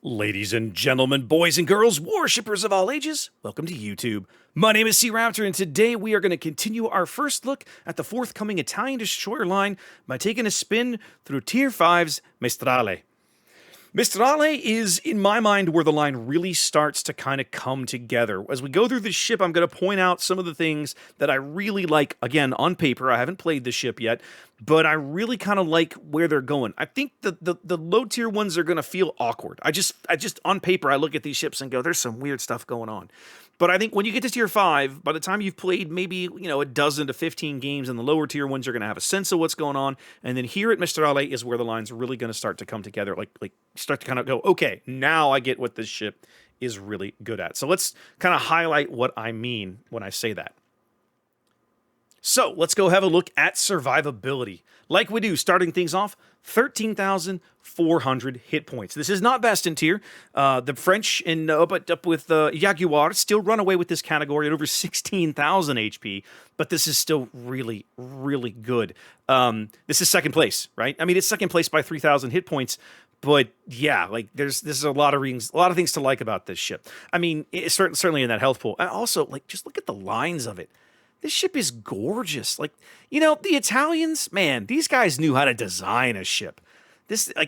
Ladies and gentlemen, boys and girls, worshippers of all ages, welcome to YouTube. My name is SeaRaptor, and today we are going to continue our first look at the forthcoming Italian destroyer line by taking a spin through Tier 5's Maestrale. Maestrale is, in my mind, where the line really starts to kind of come together. As we go through this ship, I'm going to point out some of the things that I really like. Again, on paper, I haven't played this ship yet, but I really kind of like where they're going. I think the low tier ones are going to feel awkward. I just on paper, I look at these ships and go, there's some weird stuff going on. But I think when you get to Tier 5, by the time you've played maybe, a dozen to 15 games in the lower tier ones, you're going to have a sense of what's going on. And then here at Maestrale is where the line's really going to start to come together. Like start to kind of go, okay, now I get what this ship is really good at. So let's kind of highlight what I mean when I say that. So let's go have a look at survivability. Like we do, starting things off, 13,400 hit points. This is not best in tier. The French up with Jaguar still run away with this category at over 16,000 HP, but this is still really, really good. This is second place, right? I mean, it's second place by 3,000 hit points, but yeah, like this is a lot of things to like about this ship. I mean, it's certainly in that health pool. And also, like, just look at the lines of it. This ship is gorgeous. Like, the Italians, man, these guys knew how to design a ship.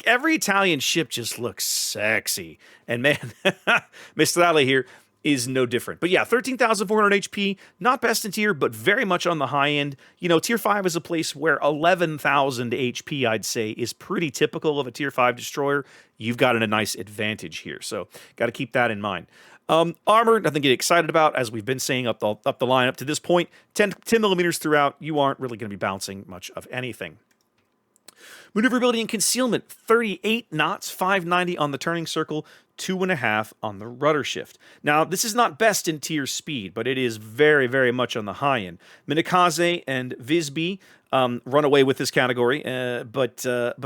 Every Italian ship just looks sexy. And man, Maestrale here is no different. But yeah, 13,400 HP, not best in tier, but very much on the high end. Tier 5 is a place where 11,000 HP, I'd say, is pretty typical of a Tier 5 destroyer. You've got a nice advantage here, so got to keep that in mind. Armor, nothing to get excited about, as we've been saying up the line up to this point. 10 millimeters throughout, you aren't really going to be bouncing much of anything. Maneuverability and concealment, 38 knots, 590 on the turning circle, 2.5 on the rudder shift. Now, this is not best in tier speed, but it is very, very much on the high end. Minikaze and Visby run away with this category, but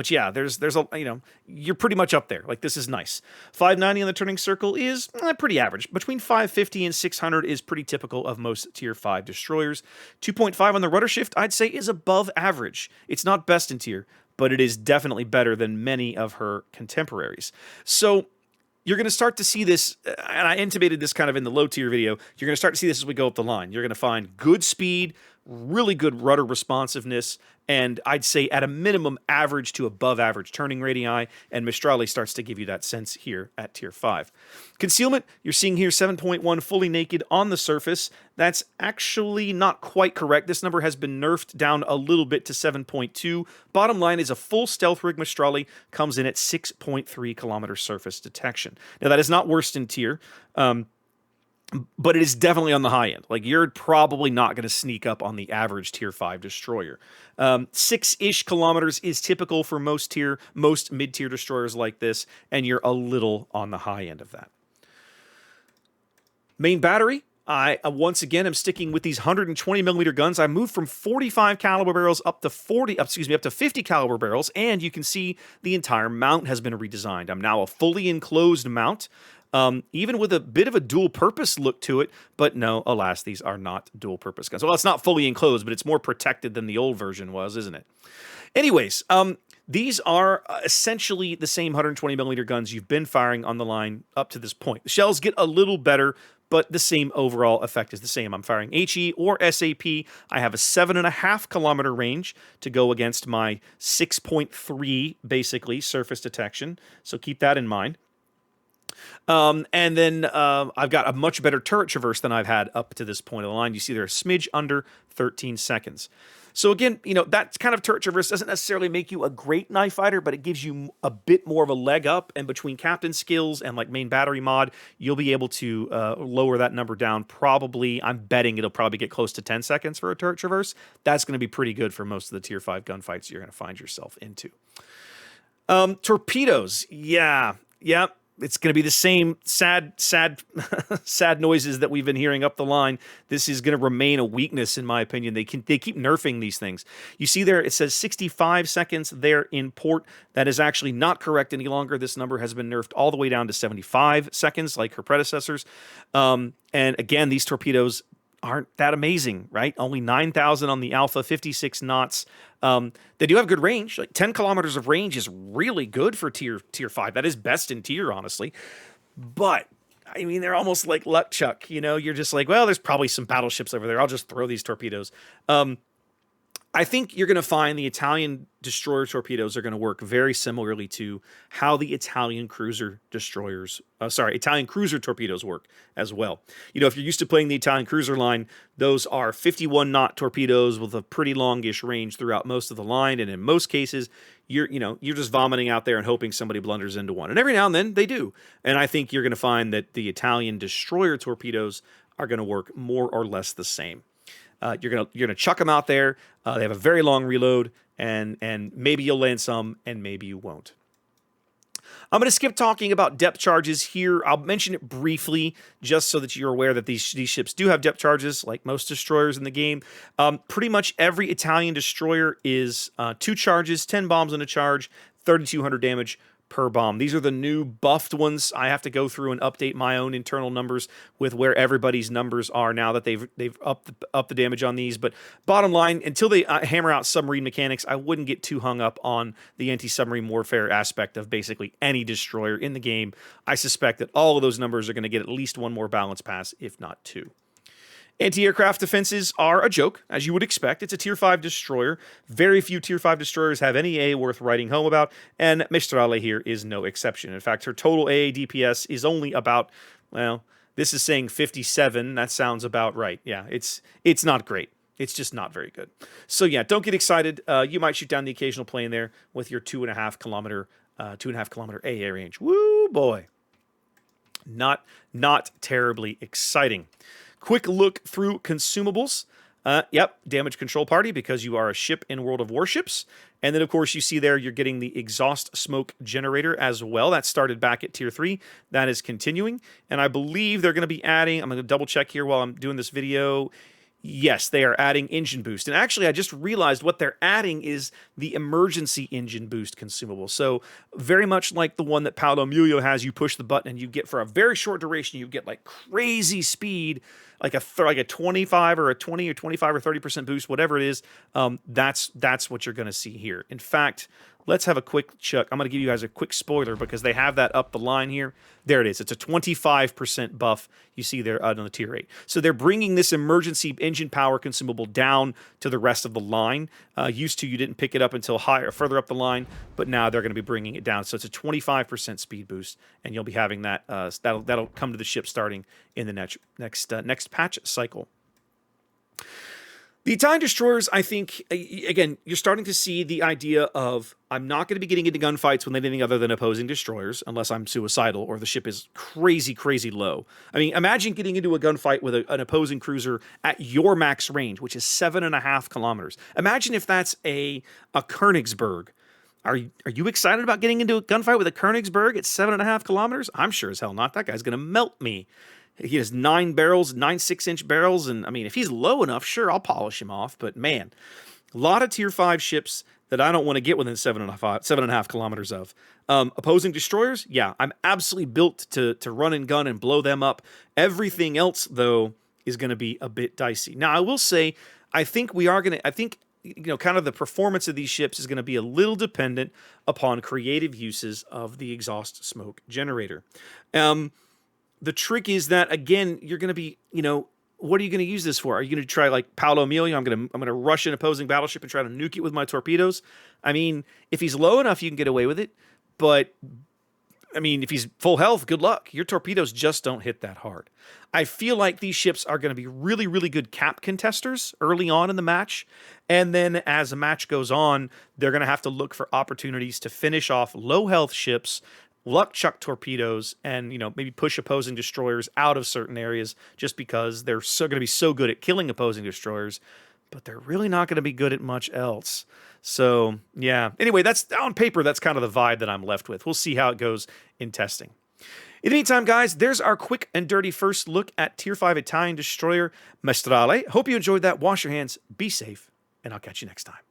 yeah, there's a you're pretty much up there. Like, this is nice. 590 on the turning circle is pretty average. Between 550 and 600 is pretty typical of most tier 5 destroyers. 2.5 on the rudder shift, I'd say, is above average. It's not best in tier, but it is definitely better than many of her contemporaries. So you're going to start to see this, and I intimated this kind of in the low tier video, you're going to start to see this as we go up the line. You're going to find good speed, really good rudder responsiveness, and I'd say at a minimum average to above average turning radii, and Maestrale starts to give you that sense here at Tier 5. Concealment, you're seeing here 7.1 fully naked on the surface. That's actually not quite correct. This number has been nerfed down a little bit to 7.2. Bottom line is a full stealth rig Maestrale comes in at 6.3 kilometer surface detection. Now that is not worst in tier, but it is definitely on the high end. Like, you're probably not going to sneak up on the average Tier 5 destroyer. 6-ish kilometers is typical for most mid-tier destroyers like this, and you're a little on the high end of that. Main battery, I once again am sticking with these 120 millimeter guns. I moved from 45 caliber barrels up to 50 caliber barrels, and you can see the entire mount has been redesigned. I'm now a fully enclosed mount. Even with a bit of a dual-purpose look to it, but no, alas, these are not dual-purpose guns. Well, it's not fully enclosed, but it's more protected than the old version was, isn't it? Anyways, these are essentially the same 120 millimeter guns you've been firing on the line up to this point. The shells get a little better, but the same overall effect is the same. I'm firing HE or SAP. I have a 7.5 kilometer range to go against my 6.3, basically, surface detection, so keep that in mind. And then I've got a much better turret traverse than I've had up to this point of the line. You see they're a smidge under 13 seconds. So again, that kind of turret traverse doesn't necessarily make you a great knife fighter, but it gives you a bit more of a leg up. And between captain skills and like main battery mod, you'll be able to lower that number down. Probably, I'm betting it'll probably get close to 10 seconds for a turret traverse. That's going to be pretty good for most of the tier 5 gunfights you're going to find yourself into. Torpedoes, yeah. It's going to be the same sad noises that we've been hearing up the line. This is going to remain a weakness, in my opinion. They keep nerfing these things. You see there, it says 65 seconds there in port. That is actually not correct any longer. This number has been nerfed all the way down to 75 seconds, like her predecessors. And again, these torpedoes, aren't that amazing, right? Only 9,000 on the Alpha, 56 knots. They do have good range. Like 10 kilometers of range is really good for tier 5. That is best in tier, honestly. But I mean, they're almost like luck chuck. You know, you're just like, well, there's probably some battleships over there. I'll just throw these torpedoes. I think you're going to find the Italian destroyer torpedoes are going to work very similarly to how the Italian cruiser torpedoes work as well. You know, if you're used to playing the Italian cruiser line, those are 51 knot torpedoes with a pretty longish range throughout most of the line, and in most cases, you're just vomiting out there and hoping somebody blunders into one. And every now and then they do. And I think you're going to find that the Italian destroyer torpedoes are going to work more or less the same. You're gonna chuck them out there. They have a very long reload, and maybe you'll land some, and maybe you won't. I'm gonna skip talking about depth charges here. I'll mention it briefly, just so that you're aware that these ships do have depth charges, like most destroyers in the game. Pretty much every Italian destroyer is 2 charges, 10 bombs in a charge, 3,200 damage per bomb. These are the new buffed ones. I have to go through and update my own internal numbers with where everybody's numbers are now that they've upped the damage on these. But bottom line, until they hammer out submarine mechanics, I wouldn't get too hung up on the anti-submarine warfare aspect of basically any destroyer in the game. I suspect that all of those numbers are going to get at least one more balance pass, if not 2. Anti-aircraft defenses are a joke, as you would expect. It's a Tier 5 destroyer. Very few Tier 5 destroyers have any AA worth writing home about, and Maestrale here is no exception. In fact, her total AA DPS is only about, well, this is saying 57. That sounds about right. Yeah, it's not great. It's just not very good. So yeah, don't get excited. You might shoot down the occasional plane there with your 2.5 kilometer AA range. Woo, boy. Not terribly exciting. Quick look through consumables. Yep, damage control party because you are a ship in World of Warships. And then, of course, you see there you're getting the exhaust smoke generator as well. That started back at Tier 3. That is continuing. And I believe they're going to be adding, I'm going to double check here while I'm doing this video. Yes, they are adding engine boost. And actually, I just realized what they're adding is the emergency engine boost consumable. So very much like the one that Paolo Emilio has, you push the button and you get, for a very short duration, you get like crazy speed, like a 25 or a 20 or 25 or 30% boost, whatever it is. That's what you're going to see here. In fact, let's have a quick check. I'm going to give you guys a quick spoiler because they have that up the line here. There it is. It's a 25% buff you see there on the Tier 8. So they're bringing this emergency engine power consumable down to the rest of the line. Used to, you didn't pick it up until further up the line, but now they're going to be bringing it down. So it's a 25% speed boost, and you'll be having that. That'll come to the ship starting in the next patch cycle. The Italian destroyers, I think, again, you're starting to see the idea of, I'm not going to be getting into gunfights with anything other than opposing destroyers, unless I'm suicidal or the ship is crazy, crazy low. I mean, imagine getting into a gunfight with an opposing cruiser at your max range, which is 7.5 kilometers. Imagine if that's a Königsberg. Are you excited about getting into a gunfight with a Königsberg at 7.5 kilometers? I'm sure as hell not. That guy's going to melt me. He has 9 barrels, 9 6-inch barrels, and I mean, if he's low enough, sure, I'll polish him off. But man, a lot of Tier 5 ships that I don't want to get within 7.5 kilometers of. Opposing destroyers, yeah, I'm absolutely built to run and gun and blow them up. Everything else, though, is going to be a bit dicey. Now, I will say, I think kind of the performance of these ships is going to be a little dependent upon creative uses of the exhaust smoke generator. The trick is that, again, you're going to be, what are you going to use this for? Are you going to try like Paolo Emilio? I'm going to rush an opposing battleship and try to nuke it with my torpedoes. I mean, if he's low enough, you can get away with it. But, I mean, if he's full health, good luck. Your torpedoes just don't hit that hard. I feel like these ships are going to be really, really good cap contesters early on in the match. And then as the match goes on, they're going to have to look for opportunities to finish off low health ships, luck chuck torpedoes, and maybe push opposing destroyers out of certain areas just because they're going to be so good at killing opposing destroyers, but they're really not going to be good at much else. So yeah, anyway, that's on paper, that's kind of the vibe that I'm left with. We'll see how it goes in testing. In the meantime, guys, there's our quick and dirty first look at Tier 5 Italian destroyer Maestrale. Hope you enjoyed that. Wash your hands, be safe, and I'll catch you next time.